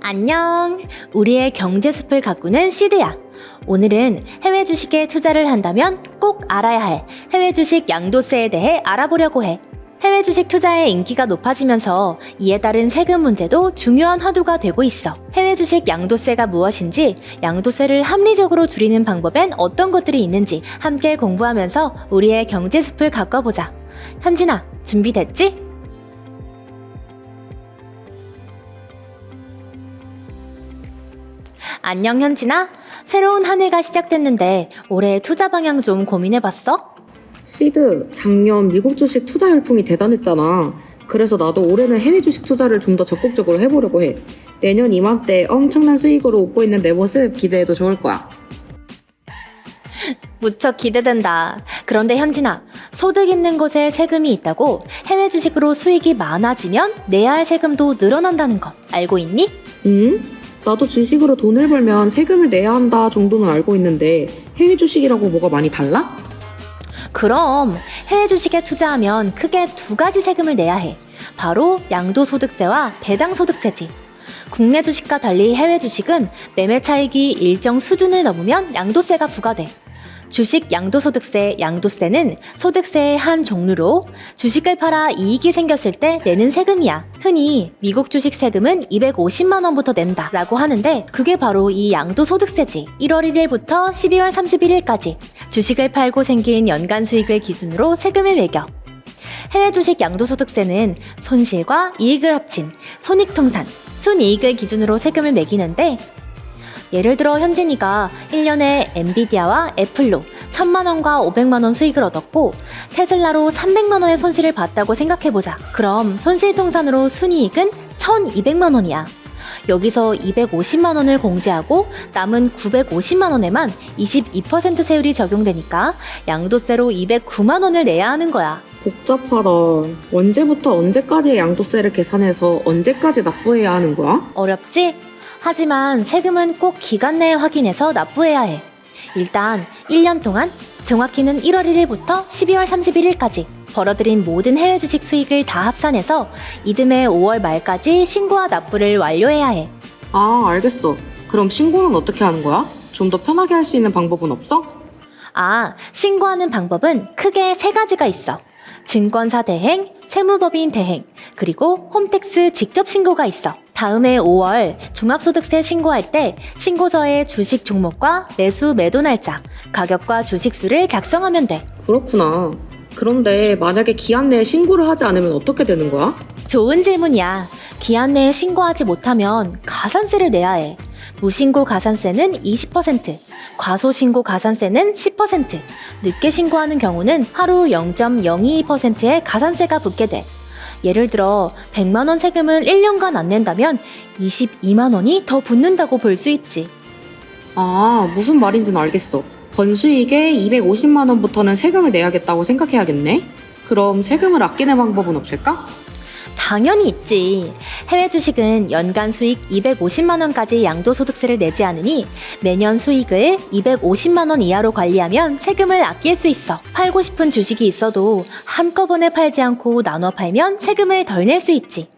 안녕. 우리의 경제 숲을 가꾸는 시드야. 오늘은 해외 주식에 투자를 한다면 꼭 알아야 할 해외 주식 양도세에 대해 알아보려고 해. 해외 주식 투자의 인기가 높아지면서 이에 따른 세금 문제도 중요한 화두가 되고 있어. 해외 주식 양도세가 무엇인지, 양도세를 합리적으로 줄이는 방법엔 어떤 것들이 있는지 함께 공부하면서 우리의 경제 숲을 가꿔보자. 현진아, 준비됐지? 안녕 현진아. 새로운 한 해가 시작됐는데 올해 투자 방향 좀 고민해봤어? 시드, 작년 미국 주식 투자 열풍이 대단했잖아. 그래서 나도 올해는 해외 주식 투자를 좀 더 적극적으로 해보려고 해. 내년 이맘때 엄청난 수익으로 웃고 있는 내 모습 기대해도 좋을 거야. 무척 기대된다. 그런데 현진아, 소득 있는 곳에 세금이 있다고 해외 주식으로 수익이 많아지면 내야 할 세금도 늘어난다는 것 알고 있니? 나도 주식으로 돈을 벌면 세금을 내야 한다 정도는 알고 있는데 해외 주식이라고 뭐가 많이 달라? 그럼 해외 주식에 투자하면 크게 두 가지 세금을 내야 해. 바로 양도소득세와 배당소득세지. 국내 주식과 달리 해외 주식은 매매 차익이 일정 수준을 넘으면 양도세가 부과돼. 주식 양도소득세, 양도세는 소득세의 한 종류로 주식을 팔아 이익이 생겼을 때 내는 세금이야. 흔히 미국 주식 세금은 250만 원부터 낸다 라고 하는데 그게 바로 이 양도소득세지. 1월 1일부터 12월 31일까지 주식을 팔고 생긴 연간 수익을 기준으로 세금을 매겨. 해외 주식 양도소득세는 손실과 이익을 합친 손익통산, 순이익을 기준으로 세금을 매기는데 예를 들어 현진이가 1년에 엔비디아와 애플로 1,000만 원과 500만 원 수익을 얻었고 테슬라로 300만 원의 손실을 봤다고 생각해보자. 그럼 손실통산으로 순이익은 1,200만 원이야. 여기서 250만 원을 공제하고 남은 950만 원에만 22% 세율이 적용되니까 양도세로 209만 원을 내야 하는 거야. 복잡하다. 언제부터 언제까지의 양도세를 계산해서 언제까지 납부해야 하는 거야? 어렵지? 하지만 세금은 꼭 기간 내에 확인해서 납부해야 해. 일단 1년 동안, 정확히는 1월 1일부터 12월 31일까지 벌어들인 모든 해외 주식 수익을 다 합산해서 이듬해 5월 말까지 신고와 납부를 완료해야 해. 아, 알겠어. 그럼 신고는 어떻게 하는 거야? 좀 더 편하게 할 수 있는 방법은 없어? 신고하는 방법은 크게 세 가지가 있어. 증권사 대행, 세무법인 대행, 그리고 홈택스 직접 신고가 있어. 다음해 5월 종합소득세 신고할 때 신고서에 주식 종목과 매수 매도 날짜, 가격과 주식수를 작성하면 돼. 그렇구나. 그런데 만약에 기한 내에 신고를 하지 않으면 어떻게 되는 거야? 좋은 질문이야. 기한 내에 신고하지 못하면 가산세를 내야 해. 무신고 가산세는 20%, 과소신고 가산세는 10%, 늦게 신고하는 경우는 하루 0.022%의 가산세가 붙게 돼. 예를 들어 100만 원 세금을 1년간 안 낸다면 22만 원이 더 붙는다고 볼 수 있지. 아, 무슨 말인지는 알겠어. 번수익에 250만 원부터는 세금을 내야겠다고 생각해야겠네. 그럼 세금을 아끼는 방법은 없을까? 당연히 있지. 해외 주식은 연간 수익 250만 원까지 양도소득세를 내지 않으니 매년 수익을 250만 원 이하로 관리하면 세금을 아낄 수 있어. 팔고 싶은 주식이 있어도 한꺼번에 팔지 않고 나눠 팔면 세금을 덜 낼 수 있지.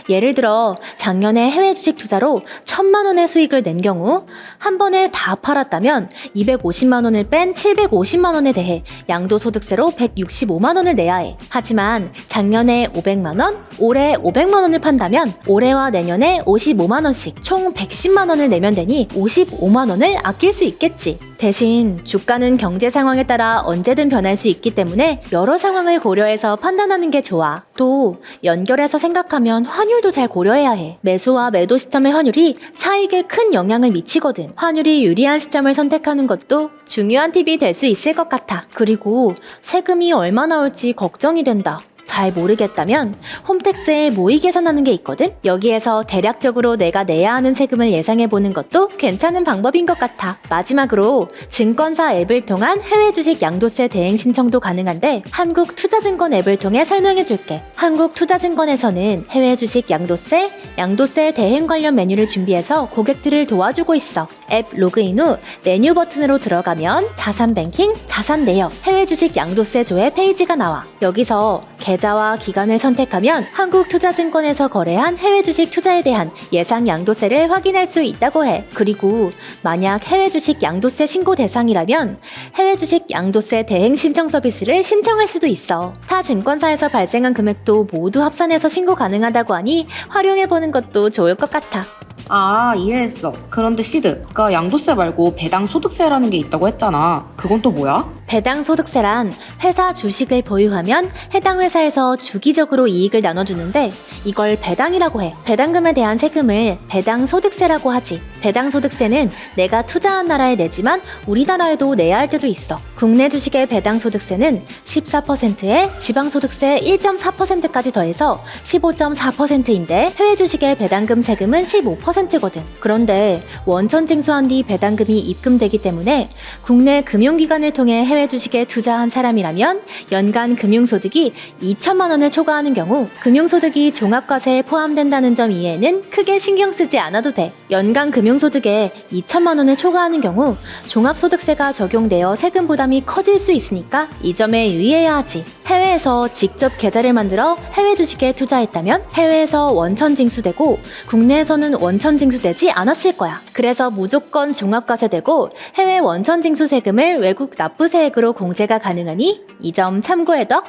예를 들어 작년에 해외 주식 투자로 1,000만 원의 수익을 낸 경우 한 번에 다 팔았다면 250만 원을 뺀 750만 원에 대해 양도소득세로 165만 원을 내야 해. 하지만 작년에 500만 원, 올해 500만 원을 판다면 올해와 내년에 55만 원씩 총 110만 원을 내면 되니 55만 원을 아낄 수 있겠지. 대신 주가는 경제 상황에 따라 언제든 변할 수 있기 때문에 여러 상황을 고려해서 판단하는 게 좋아. 또 연결해서 생각하면 환율도 잘 고려해야 해. 매수와 매도 시점의 환율이 차익에 큰 영향을 미치거든. 환율이 유리한 시점을 선택하는 것도 중요한 팁이 될 수 있을 것 같아. 그리고 세금이 얼마 나올지 걱정이 된다. 잘 모르겠다면 홈택스에 모의 계산하는 게 있거든? 여기에서 대략적으로 내가 내야 하는 세금을 예상해보는 것도 괜찮은 방법인 것 같아. 마지막으로 증권사 앱을 통한 해외 주식 양도세 대행 신청도 가능한데 한국투자증권 앱을 통해 설명해줄게. 한국투자증권에서는 해외 주식 양도세 대행 관련 메뉴를 준비해서 고객들을 도와주고 있어. 앱 로그인 후 메뉴 버튼으로 들어가면 자산 뱅킹, 자산 내역, 해외 주식 양도세 조회 페이지가 나와. 여기서 계좌 계좌와 기간을 선택하면 한국투자증권에서 거래한 해외 주식 투자에 대한 예상 양도세를 확인할 수 있다고 해. 그리고 만약 해외 주식 양도세 신고 대상이라면 해외 주식 양도세 대행 신청 서비스를 신청할 수도 있어. 타 증권사에서 발생한 금액도 모두 합산해서 신고 가능하다고 하니 활용해보는 것도 좋을 것 같아. 아, 이해했어. 그런데 시드, 아까 양도세 말고 배당 소득세라는 게 있다고 했잖아. 그건 또 뭐야? 배당 소득세란 회사 주식을 보유하면 해당 회사에서 주기적으로 이익을 나눠주는데 이걸 배당이라고 해. 배당금에 대한 세금을 배당 소득세라고 하지. 배당 소득세는 내가 투자한 나라에 내지만 우리나라에도 내야 할 때도 있어. 국내 주식의 배당 소득세는 14%에 지방 소득세 1.4%까지 더해서 15.4%인데 해외 주식의 배당금 세금은 15%거든. 그런데 원천 징수한 뒤 배당금이 입금되기 때문에 국내 금융기관을 통해 해외 주식에 투자한 사람이라면 연간 금융소득이 2천만 원을 초과하는 경우 금융소득이 종합과세에 포함된다는 점 이외에는 크게 신경 쓰지 않아도 돼. 연간 금융소득에 2천만 원을 초과하는 경우 종합소득세가 적용되어 세금 부담이 커질 수 있으니까 이 점에 유의해야 하지. 해외에서 직접 계좌를 만들어 해외 주식에 투자했다면 해외에서 원천 징수되고 국내에서는 원천 징수되지 않았을 거야. 그래서 무조건 종합과세되고 해외 원천 징수 세금을 외국 납부세액으로 공제가 가능하니 이 점 참고해둬.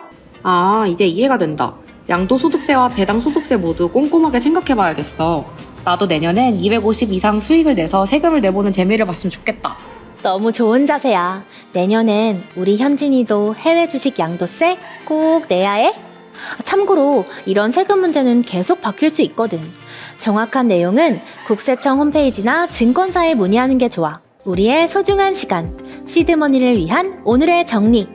아, 이제 이해가 된다. 양도소득세와 배당소득세 모두 꼼꼼하게 생각해봐야겠어. 나도 내년엔 250 이상 수익을 내서 세금을 내보는 재미를 봤으면 좋겠다. 너무 좋은 자세야. 내년엔 우리 현진이도 해외 주식 양도세 꼭 내야 해. 참고로 이런 세금 문제는 계속 바뀔 수 있거든. 정확한 내용은 국세청 홈페이지나 증권사에 문의하는 게 좋아. 우리의 소중한 시간, 시드머니를 위한 오늘의 정리.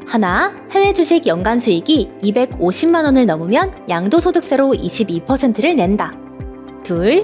하나, 해외 주식 연간 수익이 250만 원을 넘으면 양도소득세로 22%를 낸다. 둘,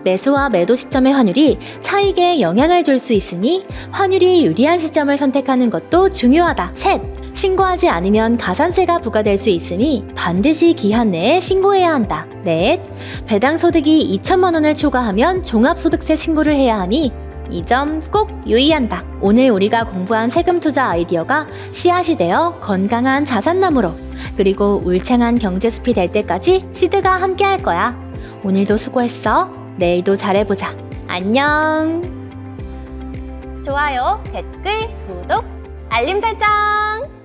매수와 매도 시점의 환율이 차익에 영향을 줄 수 있으니 환율이 유리한 시점을 선택하는 것도 중요하다. 셋, 신고하지 않으면 가산세가 부과될 수 있으니 반드시 기한 내에 신고해야 한다. 넷, 배당 소득이 2천만 원을 초과하면 종합소득세 신고를 해야 하니 이 점 꼭 유의한다. 오늘 우리가 공부한 세금 투자 아이디어가 씨앗이 되어 건강한 자산나무로 그리고 울창한 경제숲이 될 때까지 시드가 함께 할 거야. 오늘도 수고했어. 내일도 잘해보자. 안녕. 좋아요, 댓글, 구독, 알림 설정.